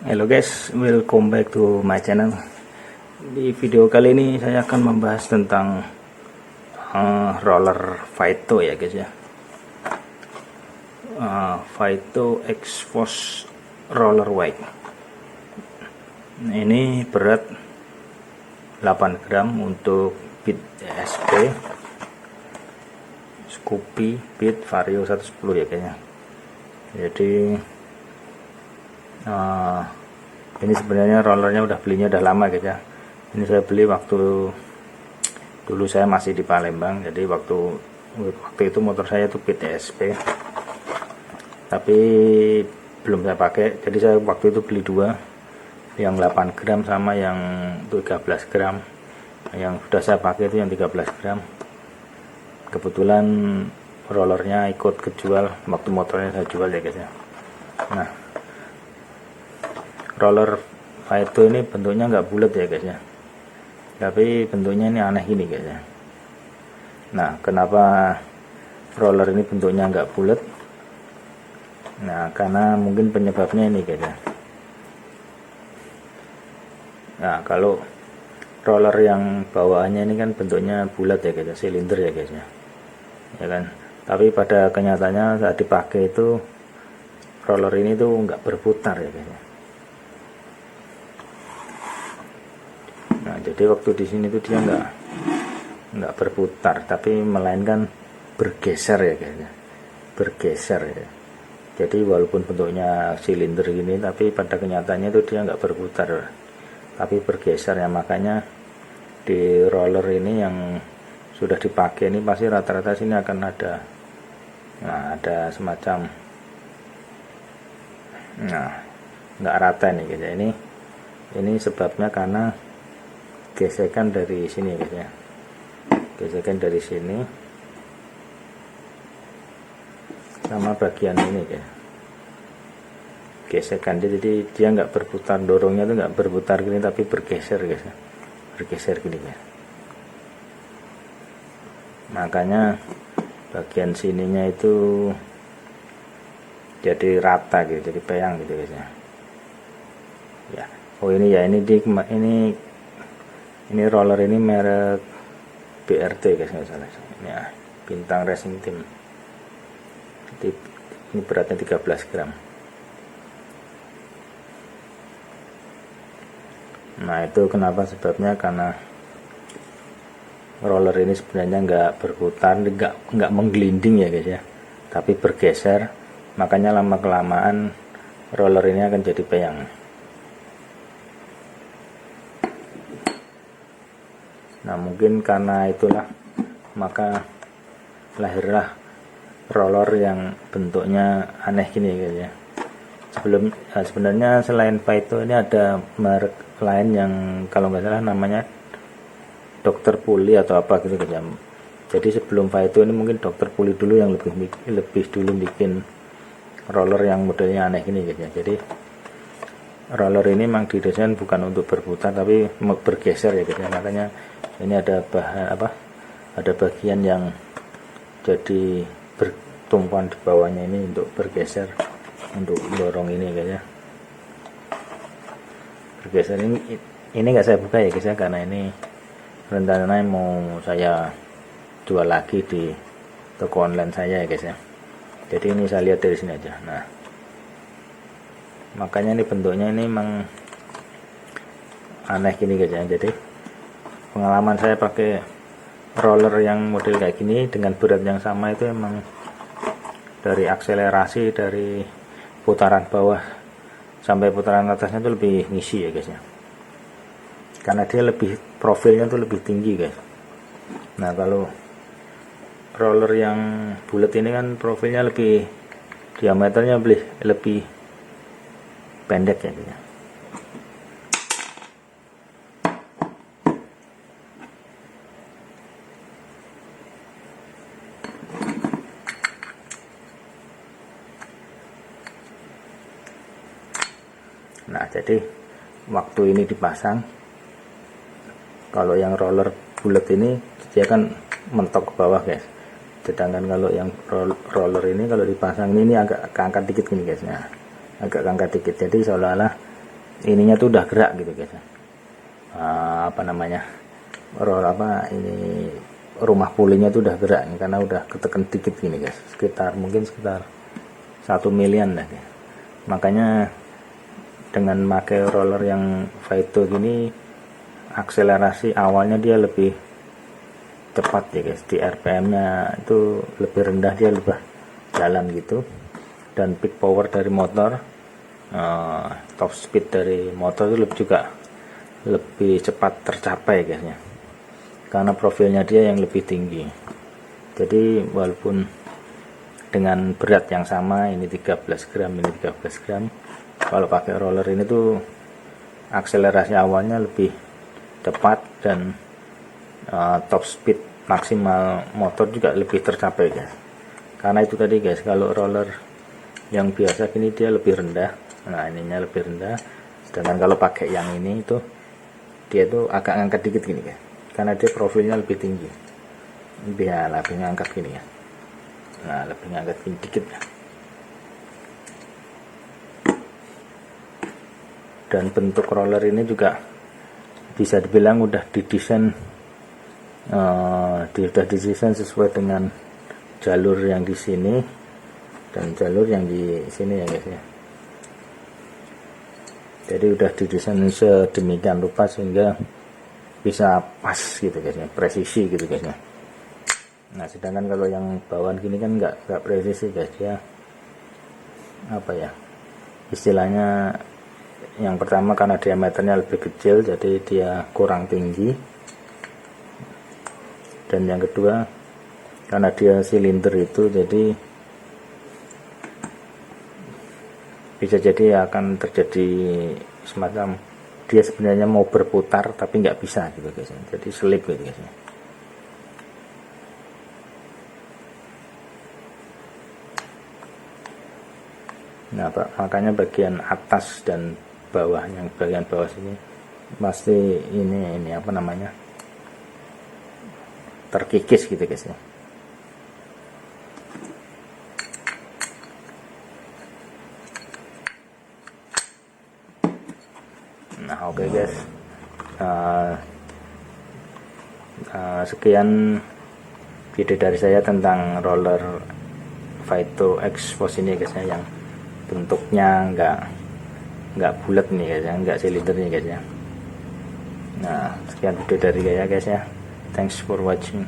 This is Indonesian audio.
Hello guys, welcome back to my channel. Di video kali ini saya akan membahas tentang roller Vaito ya guys ya. Vaito X-Force Roller Wide. Ini berat 8 gram untuk Beat SP, Scoopy, Beat Vario 110 ya kayaknya. Jadi ini sebenarnya rollernya udah belinya udah lama guys ya. Ini saya beli waktu dulu saya masih di Palembang. Jadi waktu itu motor saya itu Beat SP, tapi belum saya pakai. Jadi saya waktu itu beli dua, yang 8 gram sama yang 13 gram. Yang sudah saya pakai itu yang 13 gram. Kebetulan rollernya ikut kejual waktu motornya saya jual ya guys ya. Nah, roller Vaito ini bentuknya nggak bulat ya guys ya, tapi bentuknya ini aneh gini guys ya. Nah, kenapa roller ini bentuknya nggak bulat? Nah, karena mungkin penyebabnya ini guys ya. Nah, kalau roller yang bawaannya ini kan bentuknya bulat ya guys ya, silinder ya guys ya, ya kan. Tapi pada kenyataannya saat dipakai itu roller ini tuh nggak berputar ya guys ya. Nah, jadi waktu di sini tuh dia nggak berputar, tapi melainkan bergeser ya guys ya, bergeser ya. Jadi walaupun bentuknya silinder gini, tapi pada kenyataannya itu dia nggak berputar, tapi bergeser ya. Makanya di roller ini yang sudah dipakai ini pasti rata-rata sini akan ada, nah ada semacam, nah nggak rata nih guys ya. Ini sebabnya karena gesekan dari sini guys ya, gesekan dari sini sama bagian ini guys, gesekan. Jadi dia nggak berputar, dorongnya tuh nggak berputar gini, tapi bergeser guys ya, bergeser gini guys. Makanya bagian sininya itu jadi rata gitu, jadi peyang gitu guys ya. Ya, oh ini ya, ini roller ini merek BRT guys nggak salah ya, Bintang Racing Team. Ini beratnya 13 gram. Nah, itu kenapa sebabnya, karena roller ini sebenarnya nggak berputar, nggak menggelinding ya guys ya, tapi bergeser. Makanya lama kelamaan roller ini akan jadi peyang. Nah, mungkin karena itulah maka lahirlah roller yang bentuknya aneh gini guys ya. Sebenarnya selain Vaito ini ada merek lain yang kalau nggak salah namanya Dr. Puli atau apa gitu guys ya. Jadi sebelum Vaito ini mungkin Dr. Puli dulu yang lebih dulu bikin roller yang modelnya aneh gini guys ya. Jadi roller ini memang didesain bukan untuk berputar tapi bergeser ya guys ya. Makanya ini ada ada bagian yang jadi bertumpuan di bawahnya ini untuk bergeser, untuk dorong ini guys ya. Bergeser ini nggak saya buka ya guys ya, karena ini rencananya mau saya jual lagi di toko online saya ya guys ya. Jadi ini saya lihat dari sini aja. Nah, makanya ini bentuknya ini memang aneh gini guys ya. Jadi pengalaman saya pakai roller yang model kayak gini dengan berat yang sama itu emang dari akselerasi, dari putaran bawah sampai putaran atasnya itu lebih ngisi ya guys ya, karena dia lebih, profilnya tuh lebih tinggi guys. Nah, kalau roller yang bulat ini kan profilnya lebih, diameternya lebih pendek ya guys ya. Nah, jadi waktu ini dipasang, kalau yang roller bulat ini dia kan mentok ke bawah guys, sedangkan kalau yang roller ini kalau dipasang ini agak keangkat dikit gini guys. Nah, agak keangkat dikit, jadi seolah-olah ininya tuh udah gerak gitu guys ya. Apa namanya, ini rumah pulingnya tuh udah gerak nih, karena udah ketekan dikit gini guys, mungkin sekitar 1 milian lah guys. Makanya dengan pakai roller yang Vaito gini, akselerasi awalnya dia lebih cepat ya guys, di RPM nya itu lebih rendah, dia lebih jalan gitu. Dan peak power dari motor, top speed dari motor itu juga lebih cepat tercapai guys ya, karena profilnya dia yang lebih tinggi. Jadi walaupun dengan berat yang sama, ini 13 gram, ini 13 gram, kalau pakai roller ini tuh akselerasi awalnya lebih cepat, dan top speed maksimal motor juga lebih tercapai guys. Karena itu tadi guys, kalau roller yang biasa gini dia lebih rendah, nah ininya lebih rendah, sedangkan kalau pakai yang ini itu dia tuh agak ngangkat dikit gini guys, karena dia profilnya lebih tinggi, lebih ngangkat gini ya. Nah, lebih ngangkat gini dikit ya. Dan bentuk roller ini juga bisa dibilang udah didesain sesuai dengan jalur yang di sini dan jalur yang di sini ya guys ya. Jadi udah didesain sedemikian rupa sehingga bisa pas gitu guys ya, presisi gitu guys ya. Nah, sedangkan kalau yang bawaan gini kan nggak presisi guys ya. Apa ya istilahnya, yang pertama karena diameternya lebih kecil jadi dia kurang tinggi, dan yang kedua karena dia silinder itu jadi bisa jadi akan terjadi semacam dia sebenarnya mau berputar tapi nggak bisa gitu guys, jadi selip gitu guys. Nah, makanya bagian atas dan bawah, yang bagian bawah sini pasti ini apa namanya, terkikis gitu guys ya. Nah, oke guys, sekian video dari saya tentang roller Vaito X Force ini guys ya, yang bentuknya nggak bulat nih guys ya, nggak silinder nih guys ya. Nah, sekian video dari saya guys ya, thanks for watching.